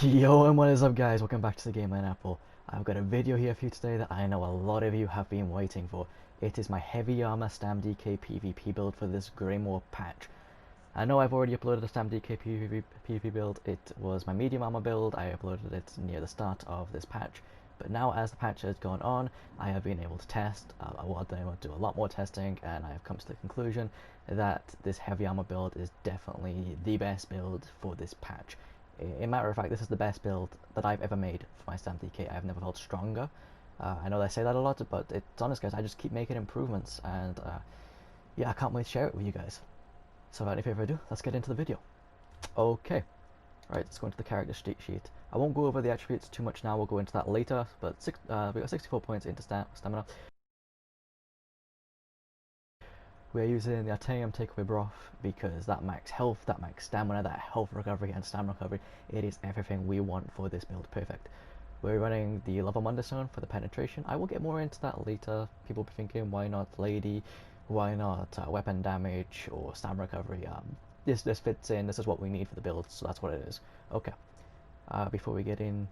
Yo, and what is up, guys? Welcome back to the Game Apple. I've got a video here for you today that I know a lot of you have been waiting for. It is my heavy armor STAM DK PvP build for this Greymoor patch. I know I've already uploaded a STAM DK PvP build. It was my medium armor build. I uploaded it near the start of this patch. But now, as the patch has gone on, I have been able to test. I've been able to do a lot more testing, and I have come to the conclusion that this heavy armor build is definitely the best build for this patch. In matter of fact, this is the best build that I've ever made for my STAM DK. I've never felt stronger. I know they say that a lot, but it's honest, guys. I just keep making improvements, and yeah, I can't wait to share it with you guys. So without any further ado, let's get into the video. Okay, right, let's go into the character sheet. I won't go over the attributes too much now. We'll go into that later. But we got 64 points into stamina. We're using the Artanium Takeaway Broth because that max health, that max stamina, that health recovery and stamina recovery, it is everything we want for this build. Perfect. We're running the Level Wonderstone for the penetration. I will get more into that later. People will be thinking, why not Lady? Why not weapon damage or stamina recovery? This fits in. This is what we need for the build, so that's what it is. Okay. Before we get in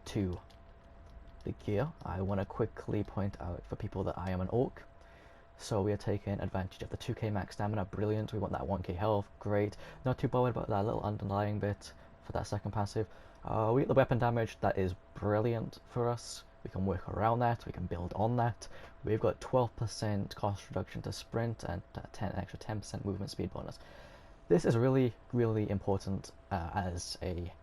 to the gear, I want to quickly point out for people that I am an orc. So we are taking advantage of the 2k max stamina, brilliant. We want that 1k health, great. Not too bothered about that little underlying bit for that second passive. We get the weapon damage, that is brilliant for us. We can work around that, we can build on that. We've got 12% cost reduction to sprint and extra 10% movement speed bonus. This is really, really important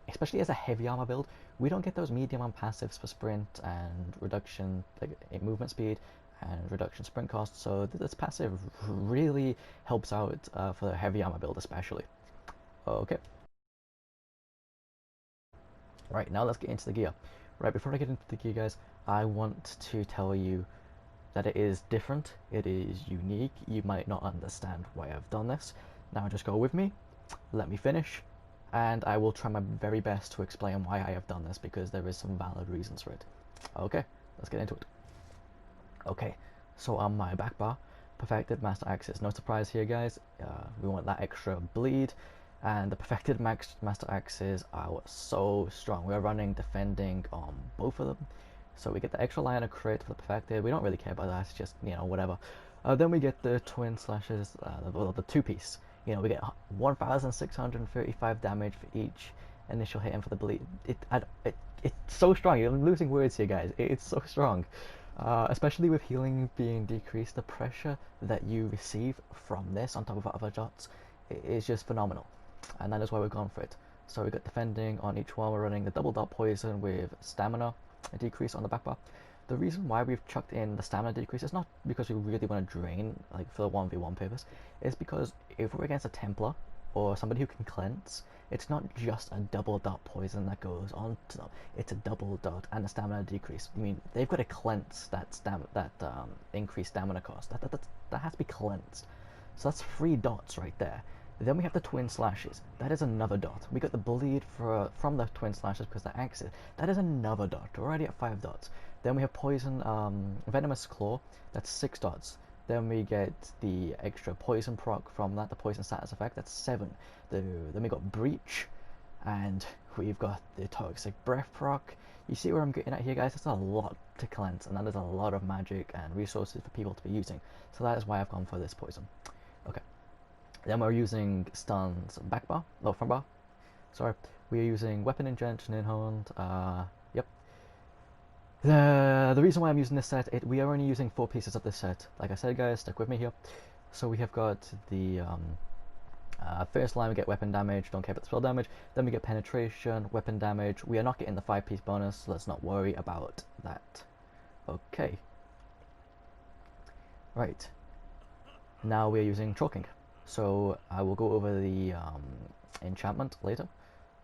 especially as a heavy armor build. We don't get those medium armor passives for sprint and reduction in movement speed and reduction sprint cost, so this passive really helps out for the heavy armor build especially. Okay. Right, now let's get into the gear. Right, before I get into the gear, guys, I want to tell you that it is different, it is unique. You might not understand why I've done this. Now just go with me, let me finish, and I will try my very best to explain why I have done this, because there is some valid reasons for it. Okay, let's get into it. Okay, so on my back bar, perfected master axes. No surprise here, guys. We want that extra bleed, and the perfected master axes are so strong. We're running defending on both of them, so we get the extra line of crit for the perfected. We don't really care about that. It's just, you know, whatever. Then we get the twin slashes, the two-piece. You know, we get 1,635 damage for each initial hit and for the bleed. It's so strong. I'm losing words here, guys. It's so strong. Especially with healing being decreased, the pressure that you receive from this on top of other dots is just phenomenal, and that is why we've gone for it. So we got defending on each one. We're running the double dot poison with stamina, a decrease on the back bar. The reason why we've chucked in the stamina decrease is not because we really want to drain, like for the 1v1 purpose. It's because if we're against a Templar or somebody who can cleanse, it's not just a double dot poison that goes on to them. It's a double dot and a stamina decrease. I mean, they've got to cleanse that increased stamina cost. That has to be cleansed. So that's 3 dots right there. Then we have the twin slashes. That is another dot. We got the bleed from the twin slashes because they're axes. That is another dot. We're already at 5 dots. Then we have poison, venomous claw. That's 6 dots. Then we get the extra poison proc from that, the poison status effect. That's 7. Then we got breach, and we've got the toxic breath proc. You see where I'm getting at here, guys? That's a lot to cleanse, and that is a lot of magic and resources for people to be using. So that is why I've gone for this poison. Okay. Then we're using stuns front bar. Sorry. We are using weapon injection in hand. Yep. The reason why I'm using this set, we are only using 4 pieces of this set. Like I said, guys, stick with me here. So we have got the first line, we get weapon damage, don't care about the spell damage. Then we get penetration, weapon damage. We are not getting the 5-piece bonus, so let's not worry about that. Okay. Right. Now we are using choking. So I will go over the enchantment later,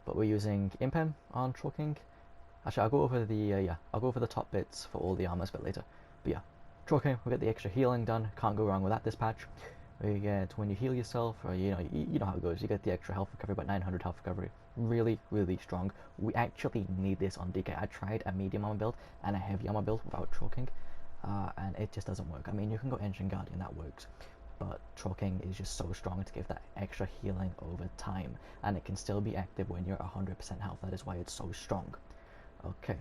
but we're using Impen on choking. Actually, I'll go over the I'll go over the top bits for all the armors a bit later. But yeah, choking, we get the extra healing done. Can't go wrong with that this patch. We get, when you heal yourself, or you know how it goes. You get the extra health recovery, about 900 health recovery. Really, really strong. We actually need this on DK. I tried a medium armor build and a heavy armor build without choking, and it just doesn't work. I mean, you can go Engine Guardian, that works. but Troll-King is just so strong to give that extra healing over time, and it can still be active when you're 100% health. That is why it's so strong. Okay,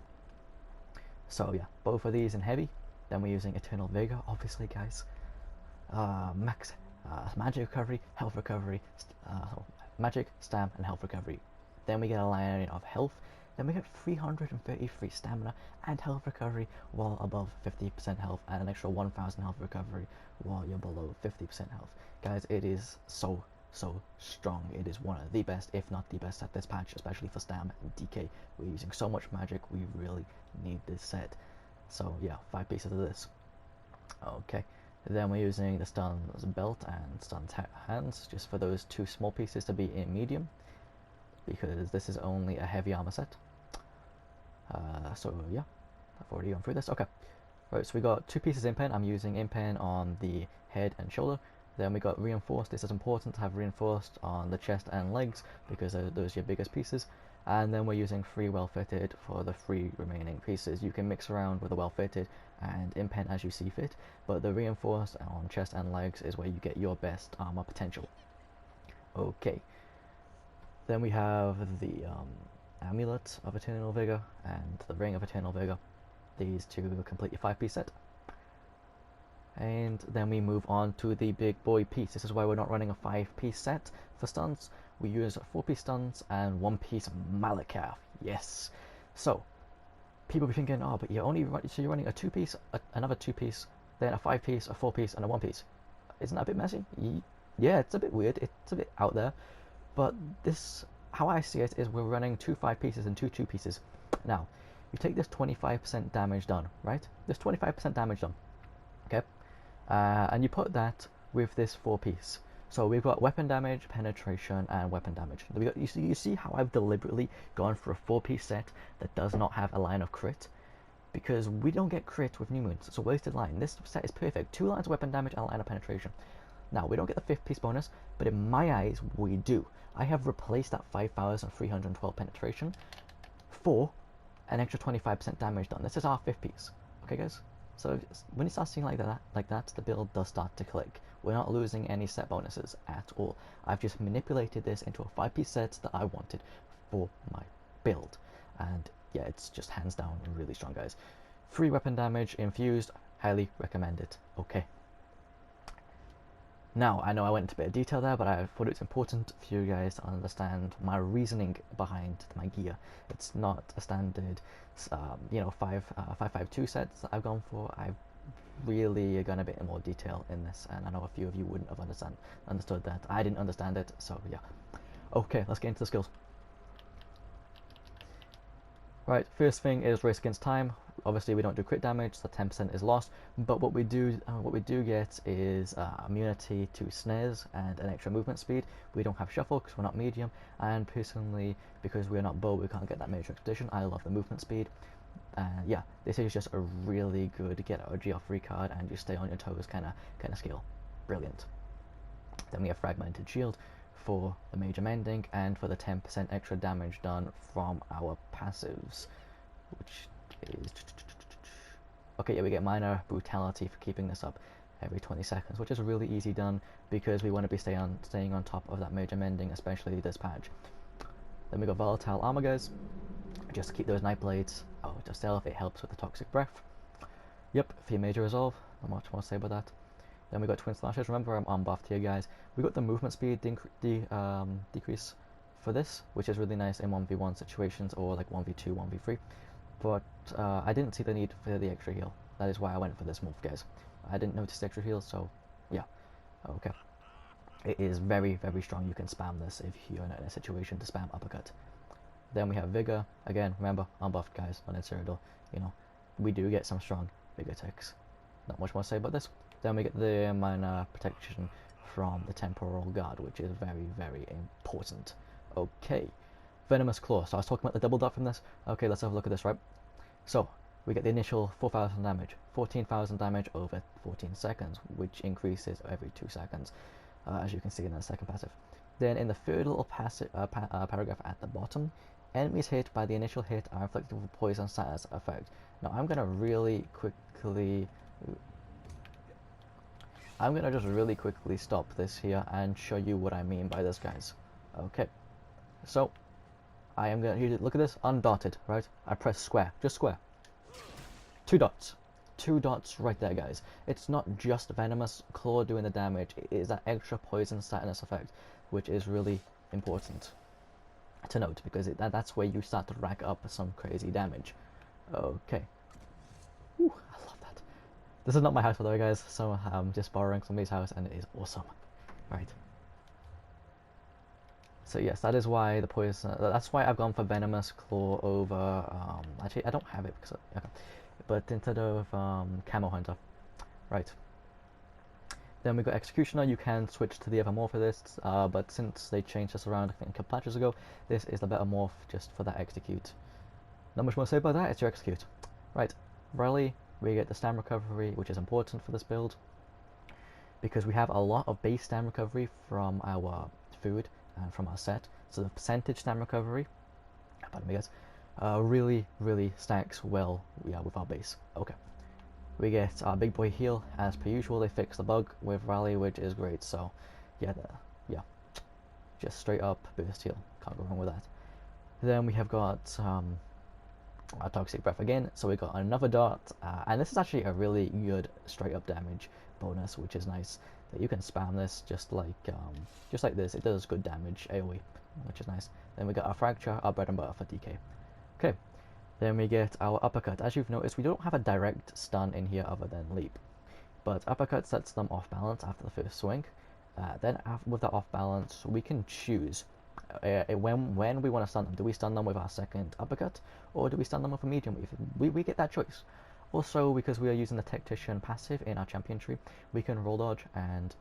so yeah, both of these in heavy. Then we're using Eternal Vigor, obviously, guys. Max magic recovery, health recovery, magic, stam, and health recovery. Then we get a line of health. Then we get 333 stamina and health recovery while above 50% health, and an extra 1000 health recovery while you're below 50% health. Guys, it is so strong. It is one of the best, if not the best, at this patch, especially for stam and DK. We're using so much magic, we really need this set. So yeah, 5 pieces of this. Okay, then we're using the stuns belt and stuns hands, just for those 2 small pieces to be in medium, because this is only a heavy armor set. So yeah, I've already gone through this. Okay, right, so we got 2 pieces in pen. I'm using in pen on the head and shoulder. Then we got reinforced. This is important to have reinforced on the chest and legs, because those are your biggest pieces. And then we're using 3 well fitted for the 3 remaining pieces. You can mix around with the well fitted and in pen as you see fit, but the reinforced on chest and legs is where you get your best armor potential. Okay, then we have the Amulet of Eternal Vigor and the Ring of Eternal Vigor. These 2 complete your 5-piece set. And then we move on to the big boy piece. This is why we're not running a 5-piece set for stuns. We use 4-piece stuns and 1-piece Malakath. Yes. So people be thinking, oh, but you're running a 2-piece, another 2-piece, then a 5-piece, a 4-piece, and a 1-piece. Isn't that a bit messy? Yeah, it's a bit weird. It's a bit out there. But this, how I see it, is we're running 2 5-pieces and 2 2-pieces. Now, you take this 25% damage done, right? This 25% damage done, okay? And you put that with this 4-piece. So we've got weapon damage, penetration, and weapon damage. You see how I've deliberately gone for a 4-piece set that does not have a line of crit? Because we don't get crit with new moons. It's a wasted line. This set is perfect. 2 lines of weapon damage and a line of penetration. Now, we don't get the 5th piece bonus, but in my eyes, we do. I have replaced that 5,312 penetration for an extra 25% damage done. This is our 5th piece. Okay, guys? So when you start seeing like that, the build does start to click. We're not losing any set bonuses at all. I've just manipulated this into a 5-piece set that I wanted for my build. And yeah, it's just hands down really strong, guys. 3 weapon damage infused, highly recommend it. Okay. Now, I know I went into a bit of detail there, but I thought it's important for you guys to understand my reasoning behind my gear. It's not a standard, 552 sets that I've gone for. I've really gone a bit more detail in this, and I know a few of you wouldn't have understood that. I didn't understand it, so yeah. Okay, let's get into the skills. Right, first thing is race against time. Obviously we don't do crit damage, so 10% is lost, but what we do get is immunity to snares and an extra movement speed. We don't have shuffle because we're not medium, and personally, because we're not bow, we can't get that major expedition. I love the movement speed. Yeah, this is just a really good get out of jail free card and just stay on your toes kind of skill. Brilliant. Then we have fragmented shield for the major mending and for the 10% extra damage done from our passives, which is okay. Yeah, we get minor brutality for keeping this up every 20 seconds, which is really easy done because we want to be staying on top of that major mending, especially this patch. Then we got volatile armor, guys, just to keep those night blades out of stealth. It helps with the toxic breath. Yep, for your major resolve. Not much more to say about that. Then we got twin slashes. Remember, I'm unbuffed here, guys. We got the movement speed decrease for this, which is really nice in 1v1 situations or like 1v2, 1v3. But I didn't see the need for the extra heal. That is why I went for this morph, guys. I didn't notice the extra heal, so yeah. Okay. It is very, very strong. You can spam this if you're in a situation to spam uppercut. Then we have vigor. Again, remember, unbuffed, guys, not in Cyrodiil. You know, we do get some strong vigor ticks. Not much more to say about this. Then we get the minor protection from the temporal guard, which is very, very important. Okay, venomous claw. So I was talking about the double dot from this. Okay, let's have a look at this, right? So we get the initial 4,000 damage, 14,000 damage over 14 seconds, which increases every 2 seconds, as you can see in the second passive. Then in the third little paragraph at the bottom, enemies hit by the initial hit are inflicted with poison status effect. Now I'm gonna really quickly I'm gonna just really quickly stop this here and show you what I mean by this, guys. Okay, so I am gonna look at this, undotted, right? I press square, just square. 2 dots. 2 dots right there, guys. It's not just venomous claw doing the damage, it is that extra poison status effect, which is really important to note, because that's where you start to rack up some crazy damage. Okay. Whew, I love that. This is not my house, by the way, guys, so I'm just borrowing somebody's house, and it is awesome. Right. So yes, that is why the poison. That's why I've gone for venomous claw over. Actually, I don't have it because. Okay. But instead of Camo Hunter, right. Then we got Executioner. You can switch to the other morph for this, but since they changed this around, I think a couple patches ago, this is the better morph just for that Execute. Not much more to say about that. It's your Execute, right? Rally. We get the STAM recovery, which is important for this build because we have a lot of base STAM recovery from our food and from our set. So the percentage STAM recovery, pardon me, guys. Really stacks well, yeah, with our base. Okay, we get our big boy heal as per usual. They fix the bug with rally, which is great. So yeah, just straight up burst heal, can't go wrong with that. Then we have got our toxic breath again, so we got another dot, and this is actually a really good straight up damage bonus, which is nice. That you can spam this just like this. It does good damage AoE, which is nice. Then we got our fracture, our bread and butter for DK. Okay, then we get our uppercut. As you've noticed, we don't have a direct stun in here other than leap, but uppercut sets them off balance after the first swing. Then with that off balance, we can choose when we want to stun them. Do we stun them with our second uppercut, or do we stun them with a medium wave? We get that choice. Also, because we are using the Tactician passive in our champion tree, we can roll dodge and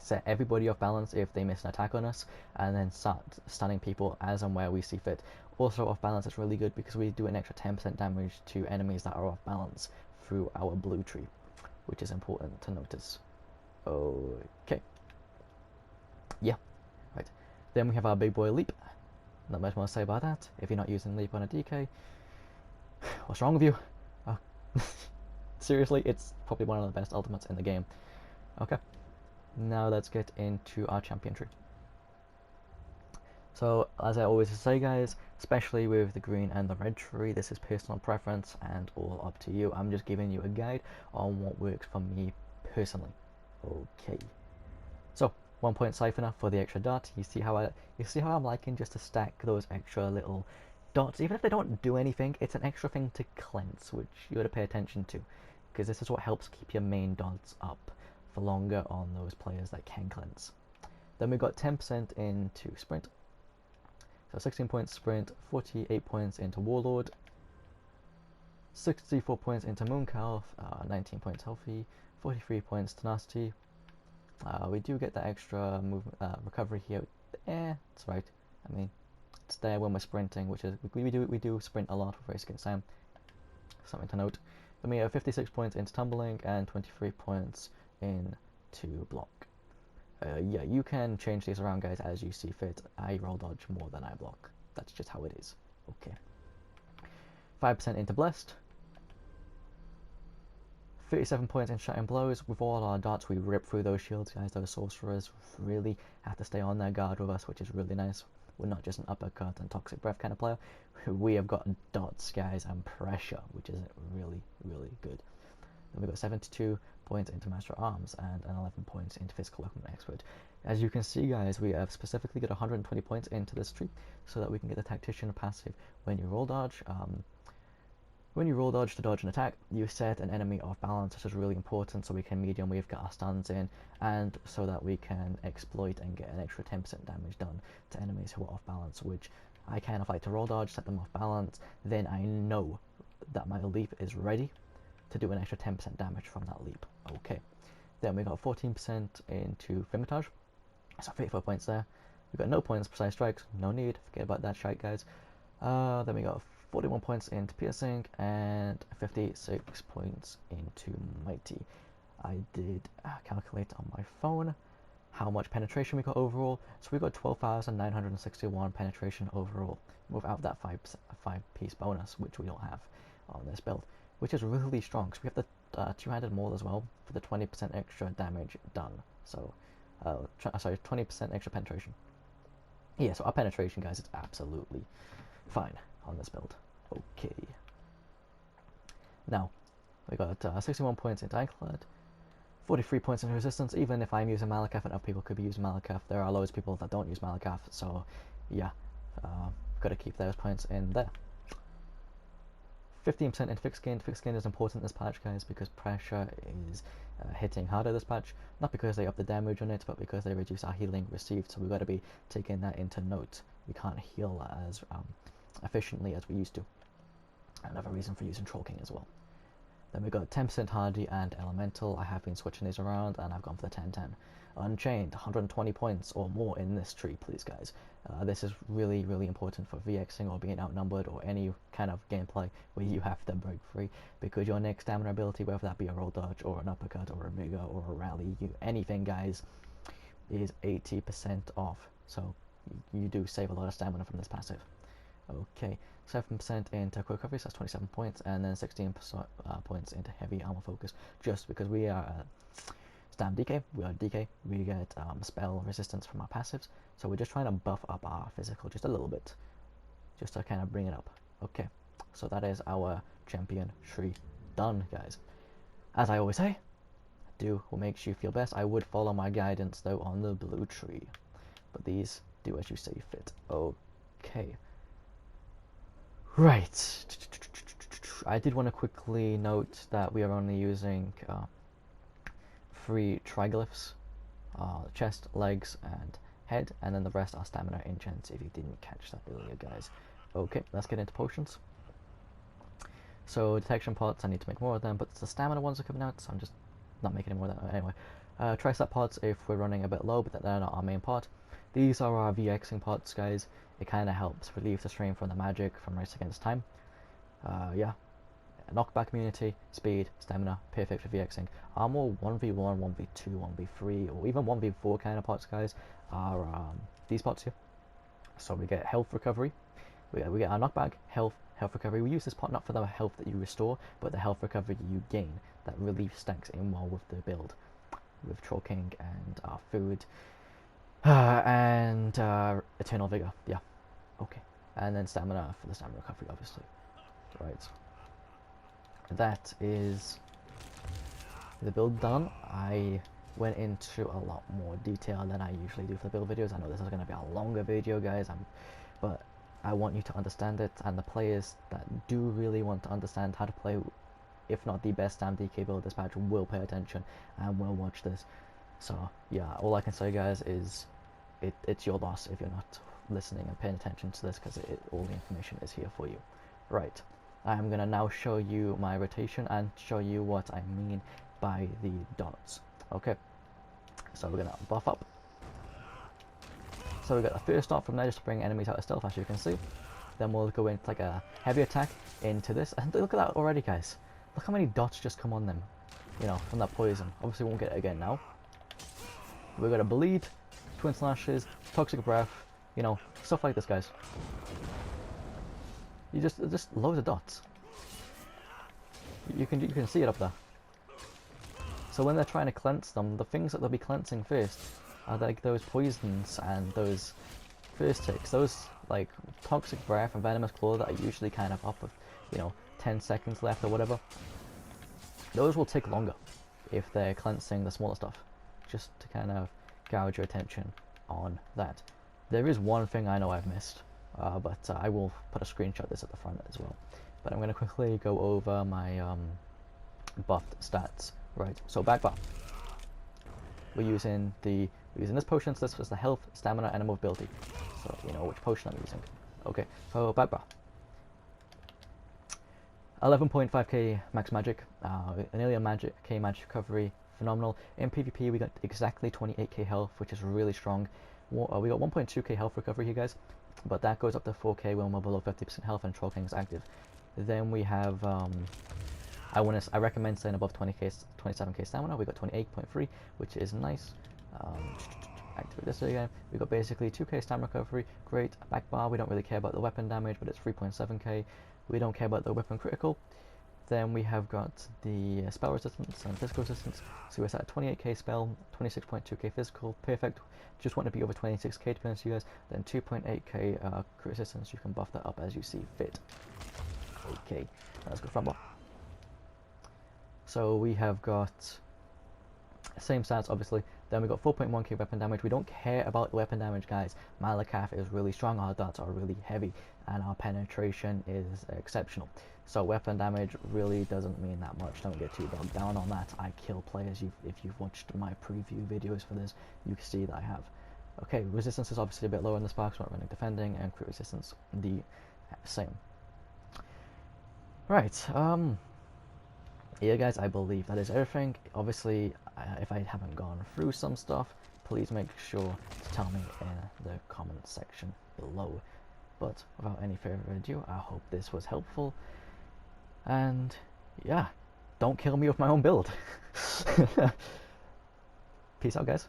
set everybody off balance if they miss an attack on us, and then start stunning people as and where we see fit. Also, off balance is really good because we do an extra 10% damage to enemies that are off balance through our blue tree, which is important to notice. Okay. Yeah, right. Then we have our big boy leap. Not much more to say about that. If you're not using leap on a DK, what's wrong with you? Seriously, it's probably one of the best ultimates in the game. Okay, now let's get into our champion tree. So, as I always say, guys, especially with the green and the red tree, this is personal preference and all up to you. I'm just giving you a guide on what works for me personally. Okay. So, 1 point siphoner for the extra dot. You see how I'm liking just to stack those extra little dots, even if they don't do anything. It's an extra thing to cleanse, which you got to pay attention to, because this is what helps keep your main dots up for longer on those players that can cleanse. Then we've got 10% into sprint. So 16 points sprint, 48 points into Warlord, 64 points into Moonkalf, 19 points healthy, 43 points tenacity. We do get the extra movement recovery here. It's right. I mean, it's there when we're sprinting, which is we do sprint a lot with Race Against Sam. Something to note. Then we have 56 points into tumbling and 23 points into block. Yeah, you can change these around, guys, as you see fit. I roll dodge more than I block. That's just how it is. Okay. 5% into blessed. 37 points in shutting blows. With all our dots, we rip through those shields, guys. Those sorcerers really have to stay on their guard with us, which is really nice. We're not just an uppercut and toxic breath kind of player. We have got dots, guys, and pressure, which is really good. Then we've got 72 points into Master at Arms and 11 points into Physical Weapon Expert. As you can see, guys, we have specifically got 120 points into this tree so that we can get the Tactician passive. When you roll dodge, to dodge an attack, you set an enemy off balance, which is really important, so we can medium wave get our stuns in, and so that we can exploit and get an extra 10% damage done to enemies who are off balance, which I kind of like to roll dodge, set them off balance, then I know that my leap is ready to do an extra 10% damage from that leap. Okay. Then we got 14% into Fimitage, so 34 points there. We got no points precise strikes, no need, forget about that shite, guys. Then we got 41 points into piercing and 56 points into mighty. I did calculate on my phone how much penetration we got overall. So we got 12,961 penetration overall without that 5 piece bonus, which we don't have on this build, which is really strong. So we have the two-handed maul as well for the 20% extra damage done. So, sorry, 20% extra penetration. Yeah, so our penetration, guys, is absolutely fine on this build. Okay. Now, we got 61 points in Ironclad, 43 points in Resistance. Even if I'm using Malakath and other people could be using Malakath, there are loads of people that don't use Malakath, so yeah, got to keep those points in there. 15% in Thick Skin. Thick Skin is important this patch, guys, because pressure is hitting harder this patch. Not because they up the damage on it, but because they reduce our healing received. So we've got to be taking that into note. We can't heal as efficiently as we used to. Another reason for using Troll King as well. Then we got 10% Hardy and Elemental. I have been switching these around, and I've gone for the 10-10. Unchained, 120 points or more in this tree, please, guys. This is really, really important for VXing or being outnumbered or any kind of gameplay where you have to break free, because your next stamina ability, whether that be a roll dodge or an uppercut or a mega or a rally, anything, guys, is 80% off. So you do save a lot of stamina from this passive. Okay, 7% into quick recovery, so that's 27 points, and then 16 points into heavy armor focus, just because we are STAM DK, we are DK, we get spell resistance from our passives, so we're just trying to buff up our physical just a little bit, just to kind of bring it up. Okay, so that is our champion tree done, guys. As I always say, do what makes you feel best. I would follow my guidance though on the blue tree, but these do as you see fit. Okay. Right, I did want to quickly note that we are only using 3 triglyphs, chest, legs, and head, and then the rest are stamina enchants, if you didn't catch that earlier, guys. Okay, let's get into potions. So, detection pots, I need to make more of them, but the stamina ones are coming out, so I'm just not making any more of that. Anyway, tricep pots if we're running a bit low, but they're not our main pot. These are our VXing pots, guys. It kind of helps relieve the strain from the magic from race against time. Yeah. Knockback immunity, speed, stamina, perfect for VXing. Our more 1v1, 1v2, 1v3, or even 1v4 kind of pots, guys, are these pots here. So we get health recovery. We get our knockback, health recovery. We use this pot not for the health that you restore, but the health recovery you gain. That relief stacks in well with the build. With Troll King and our food. And Eternal Vigor, yeah. Okay. And then stamina for the stamina recovery, obviously. Right. That is the build done. I went into a lot more detail than I usually do for the build videos. I know this is going to be a longer video, guys, but I want you to understand it, and the players that do really want to understand how to play, if not the best STAM DK build this patch, will pay attention and will watch this. So yeah, all I can say, guys, is it's your loss if you're not listening and paying attention to this, because all the information is here for you. Right, I'm going to now show you my rotation and show you what I mean by the dots. Okay, so we're going to buff up. So we got the first dot from there just to bring enemies out of stealth, as you can see. Then we'll go into like a heavy attack into this, and look at that already, guys. Look how many dots just come on them, you know, from that poison. Obviously we won't get it again now. We're going to bleed, twin slashes, toxic breath, you know, stuff like this, guys. You just loads of dots. You can see it up there. So when they're trying to cleanse them, the things that they'll be cleansing first are like those poisons and those first ticks. Those like toxic breath and venomous claw that are usually kind of up with, you know, 10 seconds left or whatever. Those will take longer if they're cleansing the smaller stuff. Just to kind of gouge your attention on that. There is one thing I know I've missed, but I will put a screenshot of this at the front as well. But I'm going to quickly go over my buffed stats. Right, so back bar. We're using this potion, so this was the health, stamina, and mobility. So you know which potion I'm using. Okay, so back bar. 11.5k max magic, nearly a k magic recovery, phenomenal. In PvP we got exactly 28k health, which is really strong. We got 1.2k health recovery here, guys, but that goes up to 4k when we're below 50% health and Troll King is active. Then we have, I recommend staying above 27k stamina. We got 28.3, which is nice. Activate this again. We got basically 2k stamina recovery, great. Back bar, we don't really care about the weapon damage, but it's 3.7k. We don't care about the weapon critical. Then we have got the spell resistance and physical resistance. So we're at 28k spell, 26.2k physical, perfect. Just want to be over 26k to be honest with you guys. Then 2.8k crit resistance, you can buff that up as you see fit. Okay, let's go flamboy. So we have got same stats obviously. Then we got 4.1k weapon damage. We don't care about weapon damage, guys. Malakath is really strong, our darts are really heavy, and our penetration is exceptional. So weapon damage really doesn't mean that much. Don't get too bogged down on that. I kill players. If you've watched my preview videos for this, you can see that I have. Okay, resistance is obviously a bit lower in the sparks, not running defending, and crit resistance the same. Right, yeah guys, I believe that is everything. Obviously, if I haven't gone through some stuff, please make sure to tell me in the comment section below. But without any further ado, I hope this was helpful. And yeah, don't kill me with my own build. Peace out, guys.